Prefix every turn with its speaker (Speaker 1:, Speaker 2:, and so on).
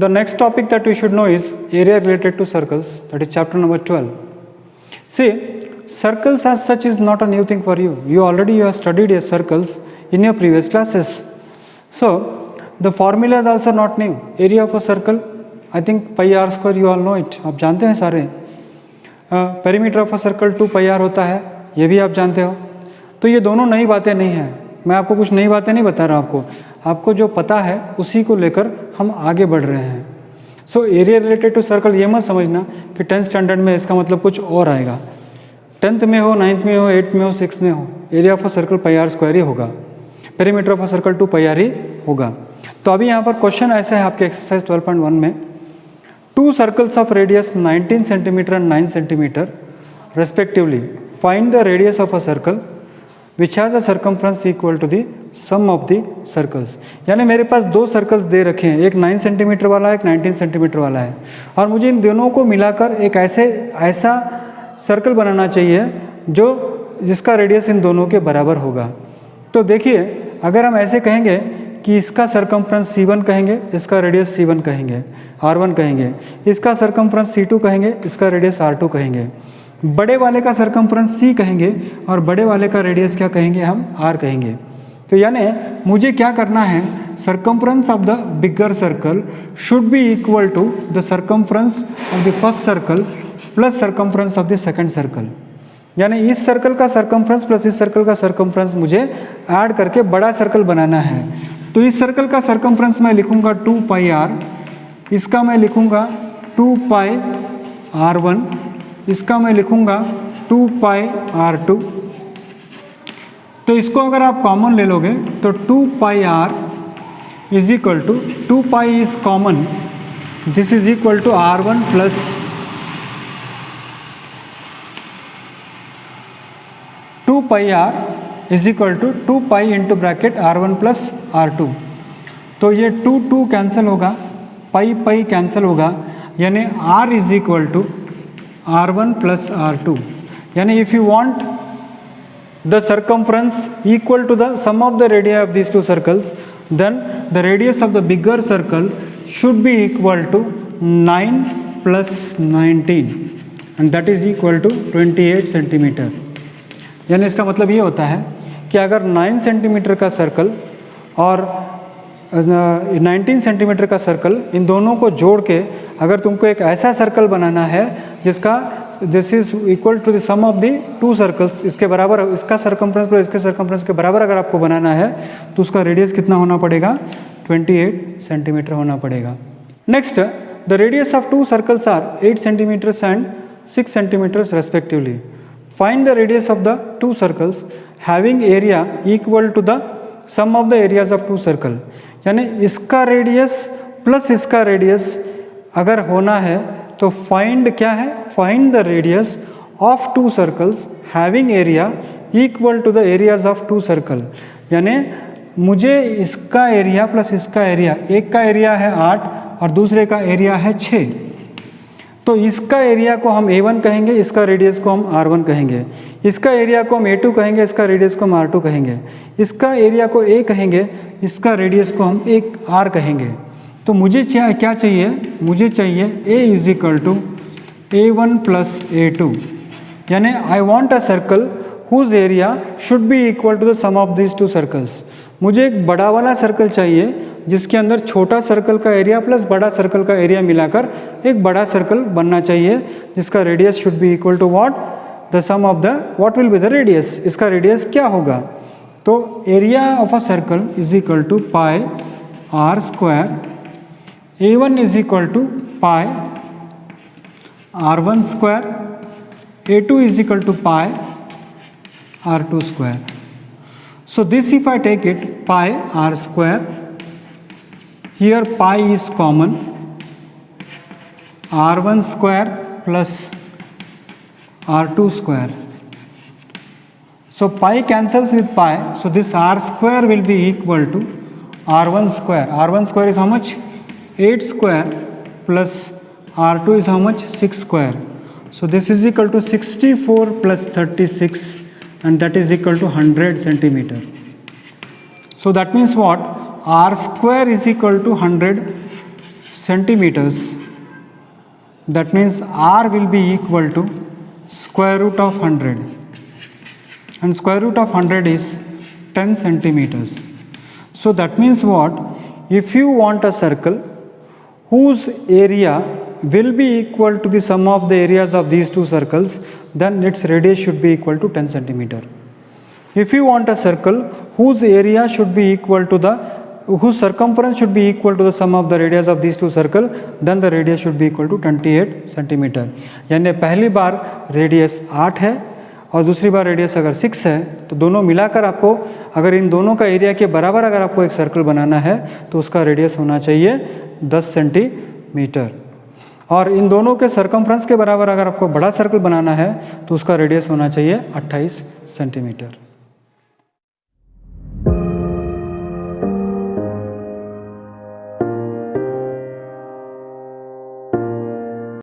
Speaker 1: The next topic that we should know is area related to circles, that is chapter number 12. See, circles as such is not a new thing for you. You have studied circles in your previous classes. So the formula is also not new. Area of a circle, I think pi r square, you all know it. आप जानते हैं सारे. Perimeter of a circle 2 pi r होता है, ये भी आप जानते हो. तो ये दोनों नई बातें नहीं हैं. मैं आपको कुछ नई बातें नहीं बता रहा आपको जो पता है उसी को लेकर हम आगे बढ़ रहे हैं. So area related to circle, ये मत समझना कि 10th स्टैंडर्ड में इसका मतलब कुछ और आएगा. 10th में हो, 9th में हो, 8th में हो, 6th में हो, area of a circle pi r square ही होगा. Perimeter of a circle 2 pi r ही होगा. तो अभी यहाँ पर क्वेश्चन ऐसा है आपके एक्सरसाइज 12.1 में, 2 circles of radius 19 centimetre and 9 centimetre respectively, find the radius of a circle which has a circumference equal to the sum of the circles. यानी मेरे पास 2 सर्कल्स दे रखे हैं, एक 9 सेंटीमीटर वाला है, एक 19 सेंटीमीटर वाला है, और मुझे इन दोनों को मिलाकर एक ऐसा सर्कल बनाना चाहिए जिसका रेडियस इन दोनों के बराबर होगा. तो देखिए, अगर हम ऐसे कहेंगे कि इसका सर्कमफ्रेंस C1 कहेंगे, इसका रेडियस C1 कहेंगे, R1 कहेंगे, इसका सर्कमफ्रेंस C2 कहेंगे, इसका रेडियस R2 कहेंगे, बड़े वाले का सर्कमफ्रेंस C कहेंगे और बड़े वाले का रेडियस क्या कहेंगे, हम R कहेंगे. तो यानी मुझे क्या करना है, circumference of the bigger circle should be equal to the circumference of the first circle plus circumference of the second circle. यानी इस सर्कल का सर्कमफ्रेंस प्लस इस सर्कल का सर्कमफ्रेंस मुझे ऐड करके बड़ा सर्कल बनाना है. तो इस सर्कल का सर्कमफ्रेंस मैं लिखूंगा 2 पाई r, इसका मैं लिखूंगा 2 पाई r1, इसका मैं लिखूंगा 2 पाई r2. तो इसको अगर आप कॉमन ले लोगे तो 2 pi r is equal to 2 pi is common, this is equal to r1 plus 2 pi r is equal to 2 pi into bracket r1 plus r2. तो ये 2 कैंसिल होगा, पाई कैंसिल होगा, यानी r is equal to r1 plus r2. यानी if you want the circumference equal to the sum of the radii of these 2 circles, then the radius of the bigger circle should be equal to 9 plus 19 and that is equal to 28 centimetre. यानी इसका मतलब ये होता है कि अगर 9 centimetre का circle और 19 सेंटीमीटर का सर्कल, इन दोनों को जोड़ के अगर तुमको एक ऐसा सर्कल बनाना है जिसका this is equal to the sum of the 2 circles, इसके बराबर, इसका सर्कमफ्रेंस प्लस इसके सर्कमफ्रेंस के बराबर अगर आपको बनाना है तो उसका रेडियस कितना होना पड़ेगा, 28 सेंटीमीटर होना पड़ेगा. Next, the radius of 2 circles are 8 centimetres and 6 centimetres respectively. Find the radius of the 2 circles having area equal to the sum of the areas of 2 circle. यानी इसका रेडियस प्लस इसका radius अगर होना है तो find क्या है, find the radius of 2 circles having area equal to the areas of 2 circle. यानी मुझे इसका एरिया प्लस इसका एरिया, एक का एरिया है 8 और दूसरे का एरिया है 6, तो इसका एरिया को हम A1 कहेंगे, इसका रेडियस को हम R1 कहेंगे, इसका एरिया को हम A2 कहेंगे, इसका रेडियस को हम R2 कहेंगे, इसका एरिया को A कहेंगे, इसका रेडियस को हम एक R कहेंगे. तो मुझे क्या चाहिए, मुझे चाहिए A is equal to A1 plus A2. यानी I want a circle whose area should be equal to the sum of this 2 circles. मुझे एक बड़ा वाला सर्कल चाहिए जिसके अंदर छोटा सर्कल का एरिया प्लस बड़ा सर्कल का एरिया मिलाकर एक बड़ा सर्कल बनना चाहिए जिसका radius should be equal to what, the sum of the what will be the radius. इसका रेडियस क्या होगा, तो area of a circle is equal to pi r square, A1 is equal to pi r1 square, A2 is equal to pi r2 square. So this, if I take it, pi r square, here pi is common, r1 square plus r2 square. So pi cancels with pi, so this r square will be equal to r1 square. R1 square is how much, 8 square plus r2 is how much, 6 square. So this is equal to 64 plus 36 and that is equal to 100 centimeter. So that means what, r square is equal to 100 centimeters, that means r will be equal to square root of 100, and square root of 100 is 10 centimeters. So that means what? If you want a circle whose area will be equal to the sum of the areas of these two circles, then its radius should be equal to 10 centimeter. If you want a circle whose area should be equal to whose circumference should be equal to the sum of the radius of these two circles, then the radius should be equal to 28 centimeter. यानी पहली बार radius 8 है और दूसरी बार radius अगर 6 है, तो दोनों मिलाकर आपको, अगर इन दोनों का एरिया के बराबर अगर आपको एक सर्कल बनाना है तो उसका रेडियस होना चाहिए 10 सेंटीमीटर, और इन दोनों के सर्कमफ्रेंस के बराबर अगर आपको बड़ा सर्कल बनाना है तो उसका रेडियस होना चाहिए 28 सेंटीमीटर।